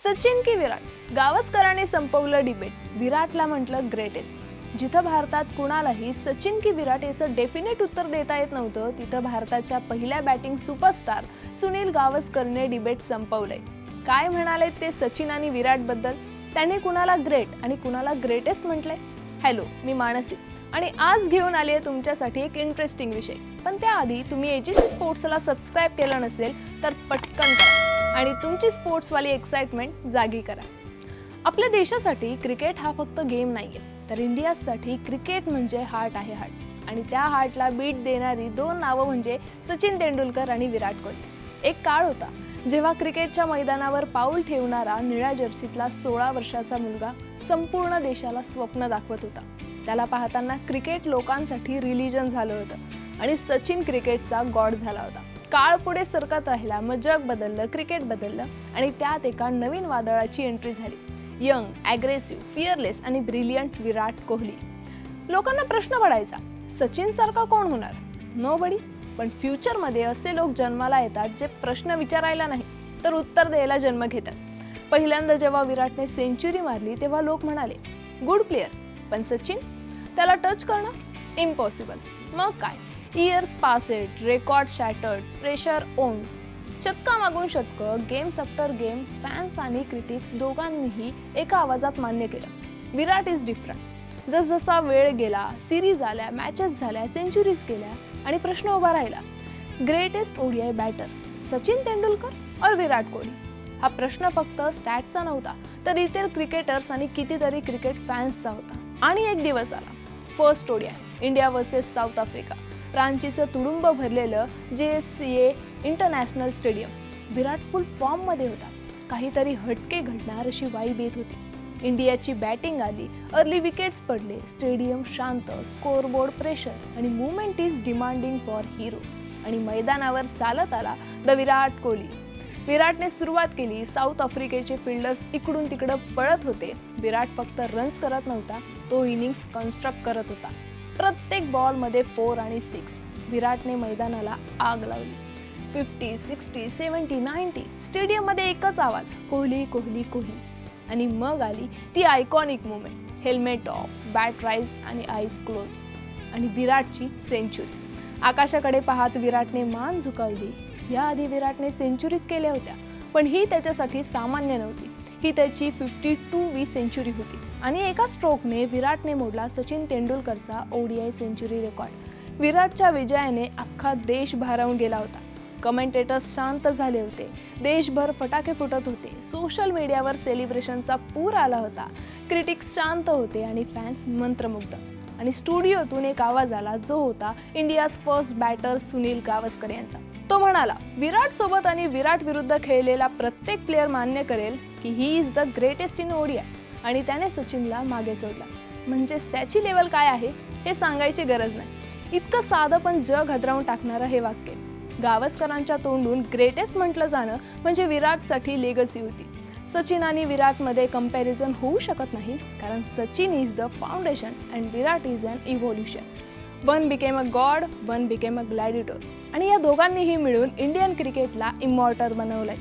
सचिन की विराट, गावस्करांनी संपवलं डिबेट. विराटला म्हटलं ग्रेटेस्ट. जिथं भारतात कुणालाही सचिन की विराट याचं डेफिनेट उत्तर देता येत नव्हतं, तिथं भारताच्या पहिल्या बॅटिंग सुपरस्टार सुनील गावस्करने डिबेट संपवलंय. काय म्हणाले ते सचिन आणि विराट बद्दल? त्यांनी कुणाला ग्रेट आणि कुणाला ग्रेटेस्ट म्हटलंय? हॅलो, मी मानसी आणि आज घेऊन आली आहे तुमच्यासाठी एक इंटरेस्टिंग विषय. पण त्याआधी तुम्ही एजीसी स्पोर्ट्सला सबस्क्राईब केलं नसेल तर पटकन करा आणि तुमची स्पोर्ट्सवाली एक्साइटमेंट जागी करा. आपल्या देशासाठी क्रिकेट हा फक्त गेम नाहीये, तर इंडियासाठी क्रिकेट म्हणजे हार्ट आहे हार्ट. आणि त्या हार्टला बीट देणारी दोन नावं म्हणजे सचिन तेंडुलकर आणि विराट कोहली. एक काळ होता जेव्हा क्रिकेटच्या मैदानावर पाऊल ठेवणारा निळ्या जर्सीतला 16 वर्षाचा मुलगा संपूर्ण देशाला स्वप्न दाखवत होता. त्याला पाहताना क्रिकेट लोकांसाठी रिलिजन झालं होतं आणि सचिन क्रिकेटचा गॉड झाला होता. काळ पुढे सरकत राहिला, मग जग बदललं, क्रिकेट बदललं आणि त्यात एका नवीन वादळाची एंट्री झाली. यंग, ॲग्रेसिव्ह, फिअरलेस आणि ब्रिलियंट विराट कोहली. लोकांना प्रश्न पडायचा, सचिन सारखा कोण होणार? नोबडी. पण फ्युचरमध्ये असे लोक जन्माला येतात जे प्रश्न विचारायला नाही तर उत्तर द्यायला जन्म घेतात. पहिल्यांदा जेव्हा विराटने सेंचुरी मारली तेव्हा लोक म्हणाले गुड प्लेअर, पण सचिन त्याला टच करणं इम्पॉसिबल. मग काय, years passed, record shattered, pressure on, शतका मागून शतकं, गेम्स आफ्टर गेम, फॅन्स आणि क्रिटिक्स दोघांनीही एका आवाजात मान्य केलं, विराट इज डिफरंट. जसजसा वेळ गेला, सिरीज आल्या, मॅचेस झाल्या, सेंचुरीज केल्या आणि प्रश्न उभा राहिला, greatest ODI batter Sachin Tendulkar और विराट कोहली? हा प्रश्न फक्त स्टॅट्सचा नव्हता, तर इतर क्रिकेटर्स आणि कितीतरी क्रिकेट फॅन्सचा होता. आणि एक दिवस आला, first ODI India versus South Africa. रांचीचं तुडुंब भरलेलं JSCA international stadium. Virat full फॉर्ममध्ये होता. काहीतरी हटके घडणार अशी वाईब येत होती. इंडियाची बॅटिंग आली, अर्ली विकेट्स पडले, स्टेडियम शांत, स्कोरबोर्ड प्रेशर आणि movement is demanding for hero. आणि मैदानावर चालत आला द विराट कोहली. विराटने सुरुवात केली. साऊथ आफ्रिकेचे फिल्डर्स इकडून तिकडं पळत होते. विराट फक्त रन्स करत नव्हता, तो इनिंग्स कन्स्ट्रक्ट करत होता. प्रत्येक बॉलमध्ये 4 आणि 6. विराटने मैदानाला आग लावली. 50, 60, 70, 90 स्टेडियममध्ये एकच आवाज, कोहली कोहली कोहली. आणि मग आली ती iconic movement, helmet of, bat rise आणि आईज क्लोज आणि विराटची सेंचुरी. आकाशाकडे पाहत विराटने मान झुकावली. याआधी विराटने सेंचुरीज केल्या होत्या, पण ही त्याच्यासाठी सामान्य नव्हती. ही त्याची 52वी सेंचुरी होती आणि एका स्ट्रोकने विराटने मोडला सचिन तेंडुलकरचा ओडीआय सेंचुरी रेकॉर्ड. विराटच्या विजयाने अख्खा देश भारावून गेला होता. कमेंटेटर्स शांत झाले होते, देशभर फटाके फुटत होते, सोशल मीडियावर सेलिब्रेशनचा पूर आला होता. क्रिटिक्स शांत होते आणि फॅन्स मंत्रमुग्ध. आणि स्टुडिओतून एक आवाज आला, जो होता India's first batter Sunil Gavaskar यांचा. तो म्हणाला, विराट सोबत आणि विराट विरुद्ध खेळलेला प्रत्येक प्लेअर मान्य करेल की he is the greatest in ODI. आणि त्याने सचिनला मागे सोडला. म्हणजेच त्याची लेवल काय आहे हे सांगायची गरज नाही. इतकं साधं पण जग हादरावून टाकणारं हे वाक्य. गावस्करांच्या तोंडून ग्रेटेस्ट म्हटलं जाणं म्हणजे विराटसाठी लेगसी होती. सचिन आणि विराटमध्ये कंपॅरिझन होऊ शकत नाही, कारण Sachin is the foundation and Virat is an evolution. One became a god, one became a gladiator. आणि या दोघांनीही मिळून इंडियन क्रिकेटला इमॉर्टल बनवलंय.